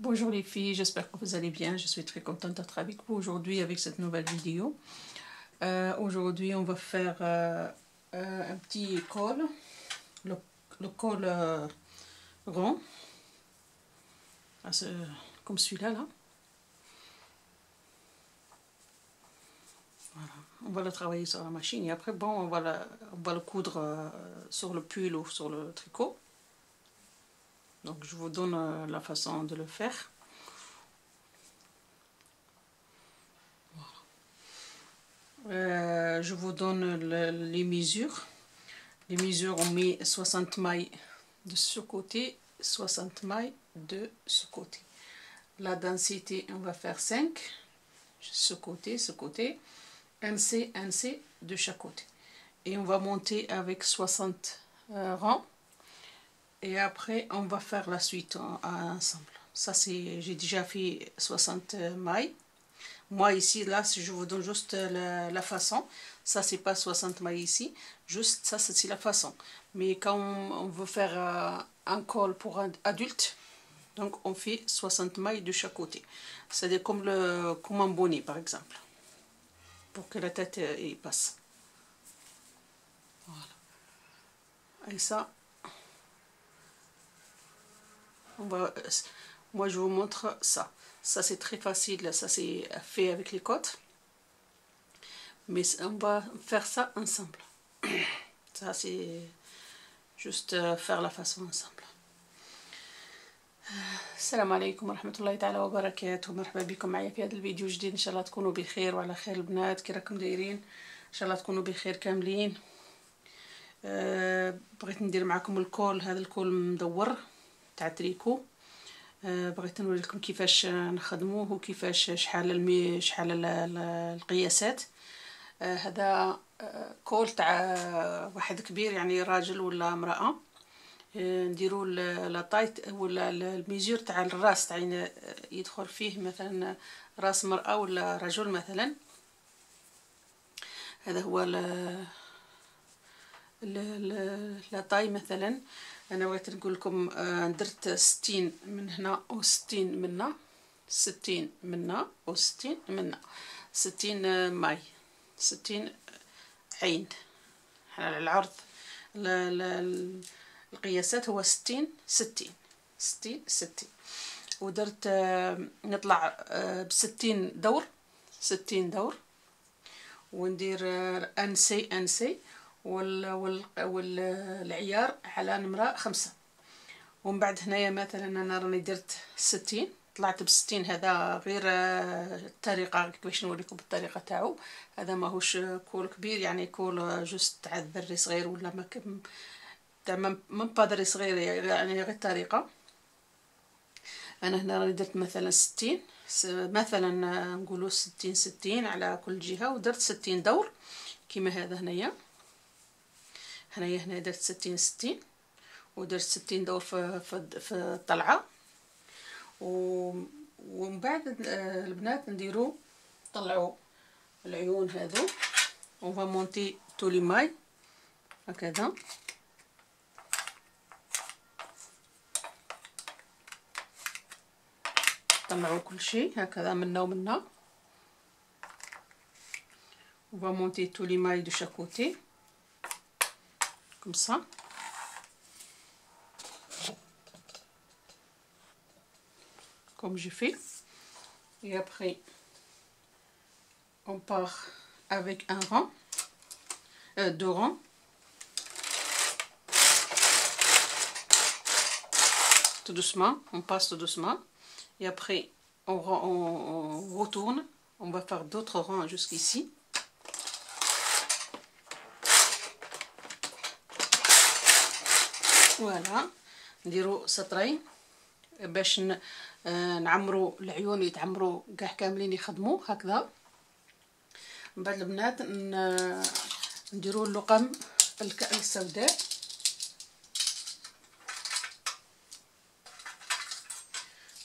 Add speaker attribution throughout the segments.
Speaker 1: Bonjour les filles, j'espère que vous allez bien. Je suis très contente d'être avec vous aujourd'hui avec cette nouvelle vidéo. Aujourd'hui, on va faire un petit col, le col rond, comme celui-là. Là. Voilà. On va le travailler sur la machine et après, bon, on va le coudre sur le pull ou sur le tricot. Donc, je vous donne la façon de le faire. Je vous donne les mesures. Les mesures, on met 60 mailles de ce côté, 60 mailles de ce côté. La densité, on va faire 5, ce côté, un C de chaque côté. Et on va monter avec 60 rangs. Et après, on va faire la suite ensemble. Ça, c'est, j'ai déjà fait 60 mailles. Moi ici, là, si je vous donne juste la façon, ça c'est pas 60 mailles ici, juste ça c'est la façon. Mais quand on veut faire un col pour un adulte, donc on fait 60 mailles de chaque côté. C'est comme un bonnet par exemple, pour que la tête y passe. Voilà. Et ça, moi je vous montre ça. Ça c'est très facile, ça c'est fait avec les côtes. Mais on va faire ça ensemble. Ça c'est juste faire la façon ensemble. السلام عليكم ورحمة الله تعالى وبركاته. مرحبا بكم معايا في هذا الفيديو جديد. ان شاء الله تكونوا بخير وعلى خير. البنات كي راكم دايرين؟ ان شاء الله تكونوا بخير كاملين. بغيت ندير معكم الكول، هذا الكول مدور تاع تريكو. بغيت نوريكم كيفاش نخدموه وكيفاش شحال القياسات. هذا كول تاع واحد كبير، يعني راجل ولا امرأة. نديرو لاطايت ولا الميزور تاع الراس تاع يدخل فيه مثلا راس مرأة ولا رجل مثلا. هذا هو لاطاي مثلا. انا بغيت نقول لكم درت 60 من هنا و60 من هنا، 60 من هنا و60 من هنا، 60 ماي، 60 عين على العرض. القياسات هو 60 60 60 60. ودرت نطلع ب60 دور، 60 دور. وندير انسي والعيار على نمرة 5. ومن بعد هنايا مثلا انا راني درت 60، طلعت ب60. هذا غير الطريقة باش نوريكم بالطريقة تاعو. هذا ماهوش كول كبير، يعني كول جوست تاع الذري صغير ولا ما تاع من بادري صغير، يعني غير الطريقة. انا هنا راني درت مثلا 60، مثلا نقولوا 60 60 على كل جهة، ودرت 60 دور كيما هذا. هنايا درت 60 60 ودرت 60 دور في الطلعة. ومن بعد البنات نديرو نطلعوا العيون هذو، on va monter tous les mailles هكذا. طلعوا كل شيء هكذا منا ومنا. on va monter tous les mailles de chaque côté comme ça. Comme j'ai fait. Et après on part avec un rang, deux rangs. Tout doucement, on passe tout doucement. Et après on retourne, on va faire d'autres rangs jusqu'ici. فوالا نديرو سطرين باش نعمرو العيون، يتعمروا كاع كاملين يخدموا هكذا. من بعد البنات نديرو اللقم السوداء.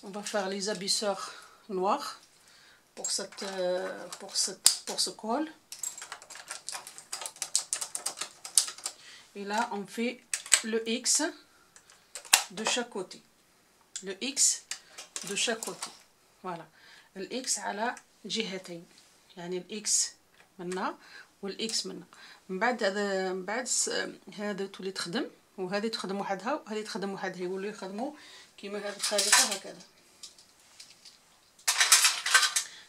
Speaker 1: on va faire les abaisseurs noirs pour ce col. Et là on fait le X de chaque côté. Le X de chaque côté. Voilà. الإكس على جهتين، يعني الإكس منا والإكس منا. من بعد هذا تولي تخدم، وهذه تخدم وحدها وهذه تخدم وحدها، يولوا يخدموا كيما هذه الطريقة هكذا.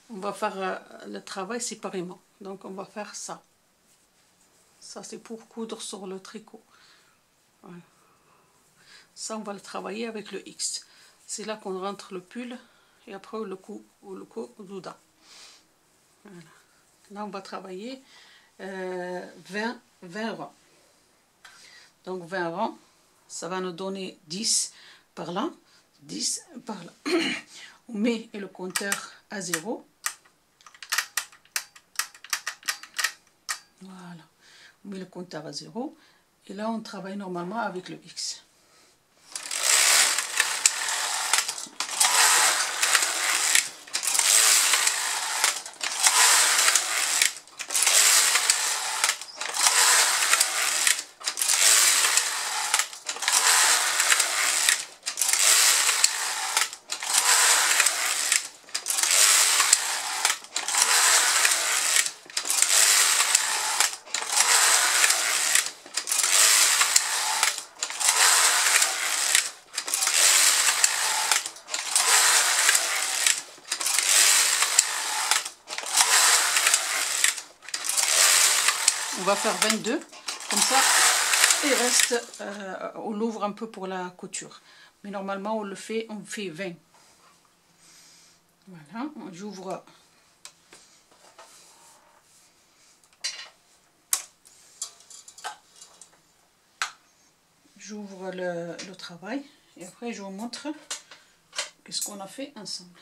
Speaker 1: On va faire le travail séparément. Donc on va faire ça. Ça c'est pour coudre sur le tricot. Voilà. Ça on va le travailler avec le X. C'est là qu'on rentre le pull et après le cou dedans. Voilà. Là on va travailler 20 rangs. Donc 20 rangs, ça va nous donner 10 par là, 10 par là. On met le compteur à 0. Voilà. On met le compteur à 0. Et là on travaille normalement avec le X. On va faire 22, comme ça il reste, on l'ouvre un peu pour la couture. Mais normalement on fait 20. Voilà, j'ouvre le travail et après je vous montre qu'est-ce qu'on a fait ensemble.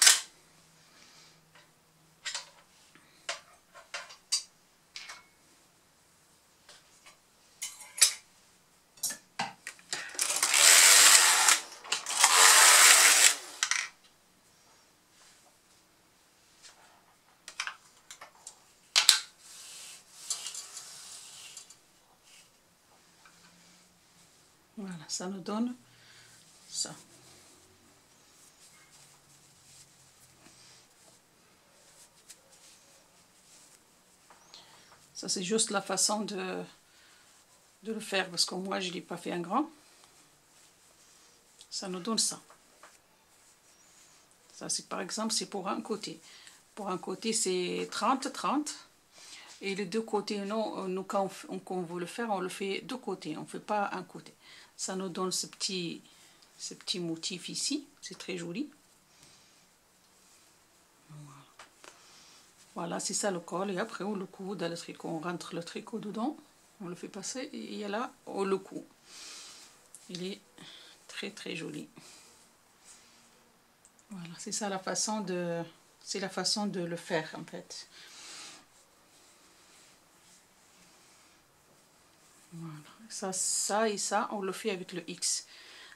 Speaker 1: Voilà, ça nous donne ça. Ça c'est juste la façon de le faire parce que moi je ne l'ai pas fait un grand. Ça nous donne ça. Ça c'est par exemple c'est pour un côté. Pour un côté c'est 30-30. Et les deux côtés, nous quand on veut le faire, on le fait deux côtés, on ne fait pas un côté. Ça nous donne ce petit motif ici, c'est très joli. Voilà, c'est ça le col. Et après on le coud dans le tricot, on rentre le tricot dedans, on le fait passer et il y a là, on le coud. Il est très très joli. Voilà, c'est ça la façon de le faire en fait. Voilà. Ça et ça, on le fait avec le X.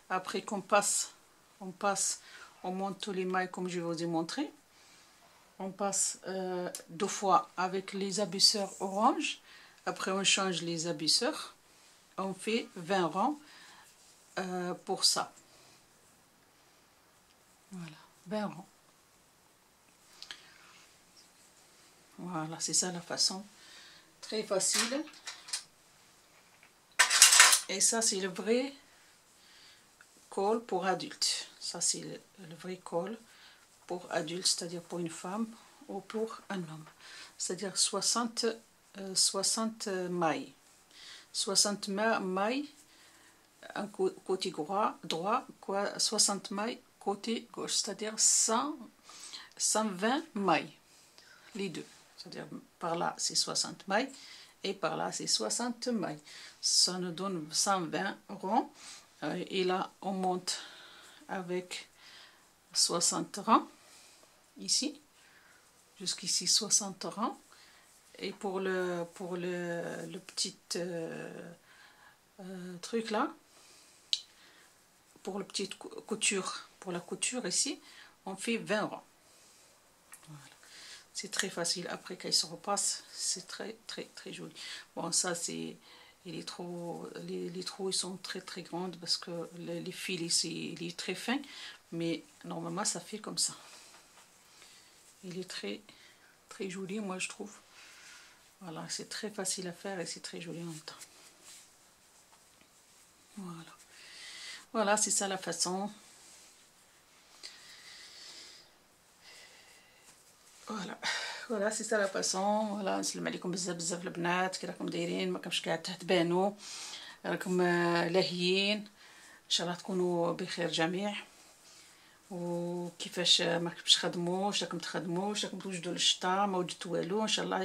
Speaker 1: Après qu'on passe, on monte tous les mailles comme je vous ai montré. On passe 2 fois avec les abaisseurs orange. Après on change les abaisseurs. On fait 20 rangs pour ça. Voilà, 20 rangs. Voilà, c'est ça la façon. Très facile. Et ça, c'est le vrai col pour adulte. Ça, c'est le vrai col pour adulte, c'est-à-dire pour une femme ou pour un homme. C'est-à-dire 60 mailles. 60 mailles côté droit, 60 mailles côté gauche. C'est-à-dire 120 mailles. Les deux. C'est-à-dire par là, c'est 60 mailles. Et par là c'est 60 mailles, ça nous donne 120 rangs et là on monte avec 60 rangs ici jusqu'ici 60 rangs et pour le petit truc là, pour la petite couture, pour la couture ici on fait 20 rangs. Voilà. C'est très facile. Après, quand il se repasse, c'est très très très joli. Bon, ça c'est les trous ils sont très très grands parce que les fils ici il est très fin, mais normalement ça fait comme ça. Il est très joli, moi je trouve. Voilà, c'est très facile à faire et c'est très joli en même temps. Voilà. Voilà, c'est ça la façon. Voilà c'est ça la façon. voilà نسلم عليكم بزاف البنات، كي راكم دايرين؟ ما كنتش قاعد تبانوا، راكم لاهيين، ان شاء الله تكونوا بخير جميع. وكيفاش ما كنتش خدموش، راكم تخدموا، راكم توجدوا للشتاء، ما وجدتوا والو، ان شاء الله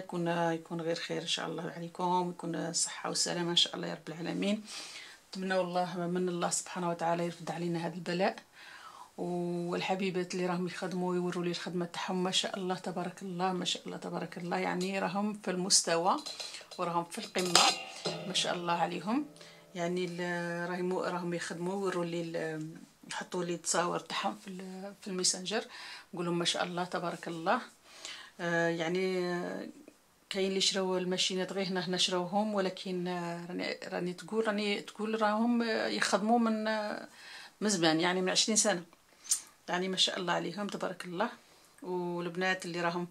Speaker 1: يكون غير خير ان شاء الله عليكم، ويكون الصحه والسلامه ان شاء الله يا رب العالمين. نتمنى والله من الله سبحانه وتعالى يرفد علينا هذا البلاء، والحبيبات اللي راهم يخدموا يوروا لي الخدمه تاعهم ما شاء الله تبارك الله، ما شاء الله تبارك الله، يعني راهم في المستوى وراهم في القمه ما شاء الله عليهم. يعني راهم يخدموا يوروا لي، يحطوا لي التصاور تاعهم في الميسنجر، نقول لهم ما شاء الله تبارك الله. يعني كاين اللي شراو الماشينات غير هنا شراوهم، ولكن راني تقول راهم يخدموا من زمان، يعني من 20 سنه، يعني ما شاء الله عليهم تبارك الله. والبنات اللي راهم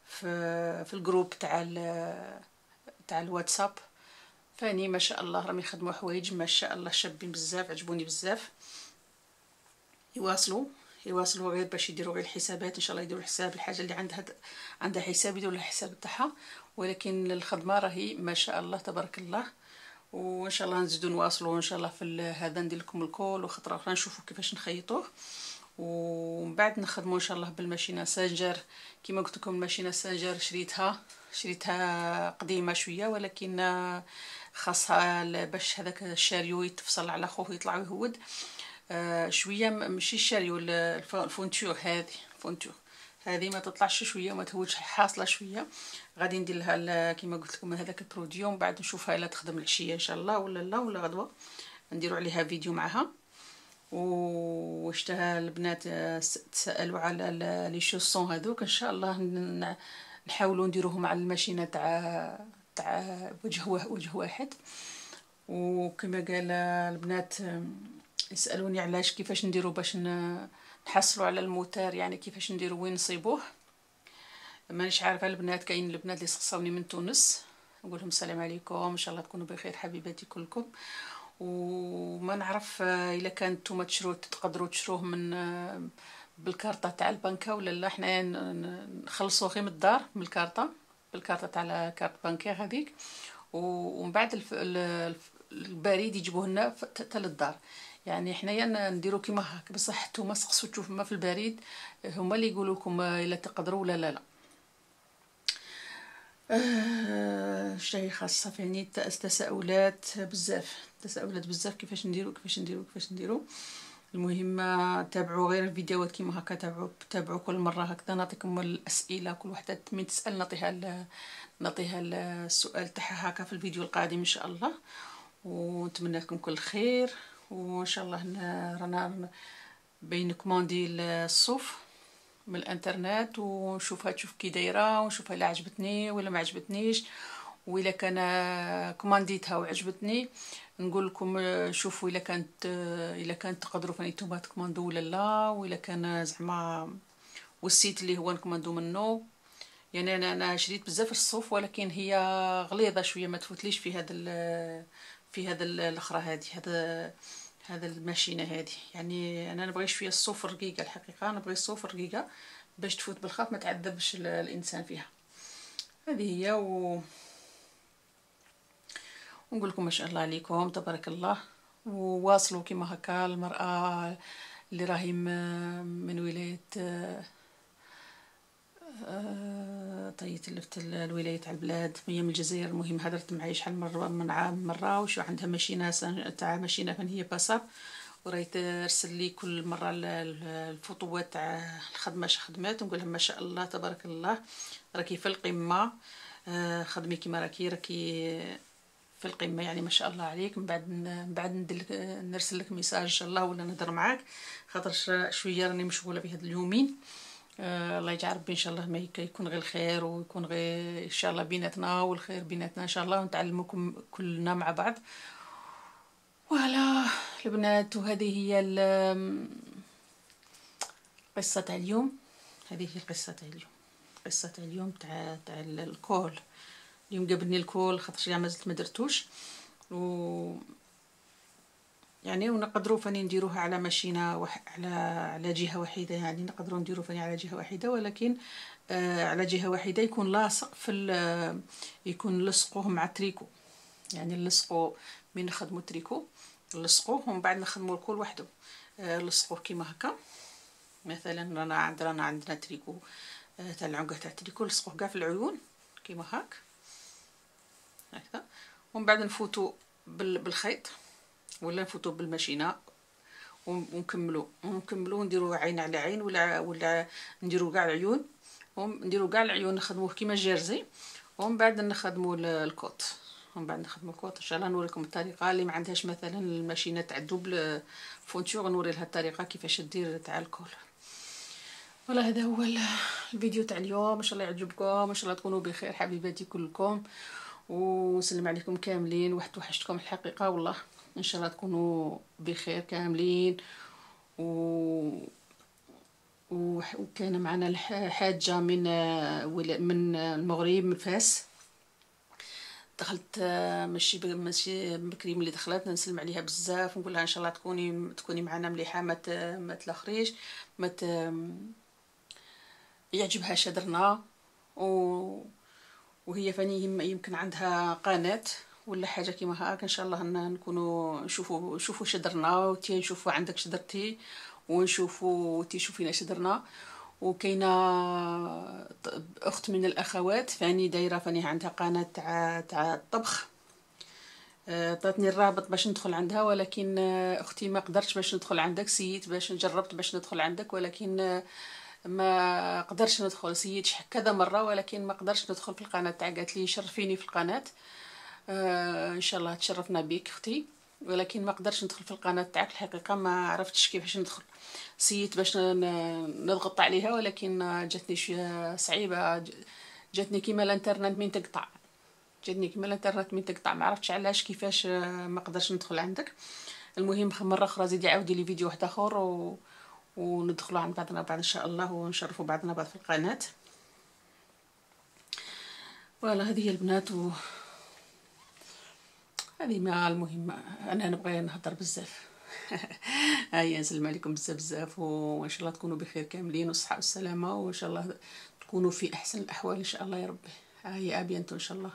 Speaker 1: في الجروب تاع الواتساب فاني ما شاء الله راهم يخدموا حوايج ما شاء الله شابين بزاف، عجبوني بزاف. يواصلوا غير باش يديروا غير الحسابات، ان شاء الله يديروا الحساب، الحاجه اللي عندها حساب يديروا الحساب تاعها، ولكن الخدمه راهي ما شاء الله تبارك الله. وان شاء الله نزيدوا نواصلوا ان شاء الله في هذا، ندير لكم الكول وخطره اخرى نشوفوا كيفاش نخيطوه، ومن بعد نخدموا ان شاء الله بالماشينه سانجر. كما قلت لكم الماشينه سانجر شريتها قديمه شويه، ولكن خاصها باش هذاك الشاريو يتفصل على خوه يطلع ويهود شويه، ماشي الشاريو، الفونتور هذه ما تطلعش شويه وما تهوجش، حاصله شويه. غادي ندير لها كما قلت لكم هذاك البروديو، ومن بعد نشوفها الا تخدم العشيه ان شاء الله ولا غدوه نديروا عليها فيديو معها. واشتهى البنات تسالوا على لي شوسون هذوك، ان شاء الله نحاولوا نديروهم على الماشينه تاع وجه واحد. وكما قال البنات يسالوني علاش كيفاش نديروا باش نحصلوا على الموتور، يعني كيفاش نديروا وين نصيبوه. مانيش عارفه البنات، كاين البنات اللي صصوني من تونس، نقول لهم السلام عليكم، ان شاء الله تكونوا بخير حبيباتي كلكم. وما نعرف الا كان نتوما تقدروا تشروه من بالكارطه تاع البنكه ولا لا. حنايا نخلصوا غير من الدار من بالكارطه تاع كارت بانكير هذيك، ومن بعد البريد يجيبوه لنا حتى للدار. يعني حنايا نديرو كيما هكا، بصح نتوما سقسوا تشوفوا ما في البريد، هما اللي يقولوا لكم الا تقدروا ولا لا. شيء خاصه فيني تساؤلات بزاف كيفاش نديرو. المهم تابعوا غير الفيديوهات كيما هكا، تابعوا كل مره هكذا نعطيكم الاسئله، كل وحده من تسال نعطيها السؤال تاعها هكا في الفيديو القادم ان شاء الله. ونتمنى لكم كل خير، وان شاء الله رانا بين كوموندي الصوف من الانترنت، ونشوفها تشوف كي دايره، ونشوفها الا عجبتني ولا ما عجبتنيش، والا كان كومانديتها وعجبتني نقول لكم شوفوا الا كانت تقدروا فاني نتوما تكوماندو ولا لا، والا كان زعما والسيت اللي هو نكوماندو منه. يعني انا شريت بزاف الصوف، ولكن هي غليظه شويه ما تفوتليش في هذا الاخرى هذا الماشينه هذه. يعني انا نبغي شويه الصوف رقيقه، الحقيقه نبغي الصوف رقيقه باش تفوت بالخف ما تعذبش الانسان فيها. هذه هي ونقول لكم ما شاء الله عليكم تبارك الله. وواصلوا كما هكا المرأة اللي راهي من ولاية طيت لفت الولاية تاع البلاد، هي من الجزائر. المهم هدرت معايا شحال من عام مرة، وشو عندها ماشينة فين هي باساب، وراهي ترسل لي كل مرة الفطوات تاع الخدمة خدمات، نقول لها ما شاء الله تبارك الله راكي في القمة، خدمي كيما راكي في القمه، يعني ما شاء الله عليك. من بعد نرسل لك ميساج ان شاء الله ولا نهضر معاك، خاطر شويه راني مشغوله في هاد اليومين. الله يجعل ربي ان شاء الله ما يكون غير الخير، ويكون غير ان شاء الله بيناتنا والخير بيناتنا ان شاء الله، ونتعلمكم كلنا مع بعض. ولا البنات، وهذه هي قصة تاع اليوم، هذه هي القصة تاع اليوم. قصة تاع اليوم تاع الكول. اليوم قابلني الكول خاطرش كاع مازلت ما درتوش، و يعني ونقدروا فاني نديروها على ماشينه على جهه واحده، يعني نقدروا نديروا فاني على جهه واحده، ولكن على جهه واحده يكون لاصق في يكون لصقوه مع التريكو، يعني نلصقوا من نخدموا التريكو نلصقوه ومن بعد نخدموا الكول وحده. لصقوه كيما هكا. مثلا رانا عندنا تريكو تاع العنقه تاع التريكو، لصقوه كاع في العيون كيما هكذا، ومن بعد نفوتوا بالخيط ولا نفوتوا بالماشينه ونكملوا ونديروا عين على عين ولا نديروا كاع العيون، ونديروا كاع العيون نخدموه كيما جيرزي، ومن بعد نخدموا الكوت. ومن بعد نخدموا الكوت ان شاء الله نوريكم الطريقه. اللي ما عندهاش مثلا الماشينه تاع دوبل فونتور نوري لها الطريقه كيفاش دير تاع الكول. ولا هذا هو الفيديو تاع اليوم. ان شاء الله يعجبكم، ان شاء الله تكونوا بخير حبيباتي كلكم، ونسلم عليكم كاملين. وحشتكم الحقيقه والله. ان شاء الله تكونوا بخير كاملين. وكان معنا حاجه من المغرب من فاس. دخلت ماشي بكري ملي دخلت نسلم عليها بزاف ونقول لها ان شاء الله تكوني معنا مليحه، ما تلاخريش، يعجبها شدرنا. وهي فاني يمكن عندها قناه ولا حاجه كيما هاك. ان شاء الله نكونوا نشوفوا شدرنا، وتي نشوفوا عندك شدرتي، ونشوفوا تي شوفينا شدرنا. وكاينه اخت من الاخوات فاني دايره فاني عندها قناه تاع الطبخ، عطاتني الرابط باش ندخل عندها، ولكن اختي ما قدرتش باش ندخل عندك. سيت باش جربت باش ندخل عندك، ولكن ما قدرش ندخل. سيت كذا مره ولكن ما قدرش ندخل في القناه تاع. قالت لي شرفيني في القناه. ان شاء الله تشرفنا بك اختي، ولكن ما قدرش ندخل في القناه تاعك الحقيقه. ما عرفتش كيفاش ندخل. سيت باش نضغط عليها، ولكن جاتني صعيبه. جاتني كيما الانترنت من تقطع. ما عرفتش علاش كيفاش ما قدرش ندخل عندك. المهم مره اخرى زيدي عاودي لي فيديو واحد اخر وندخلوا عند بعضنا بعد ان شاء الله، ونشرفوا بعضنا بعض في القناه. فوالا هذه هي البنات. هذه ما المهم انا نبغي نهضر بزاف. هيا نسلم عليكم بزاف وان شاء الله تكونوا بخير كاملين والصحه والسلامه، وان شاء الله تكونوا في احسن الاحوال ان شاء الله يا ربي. هيا ابيانتو ان شاء الله.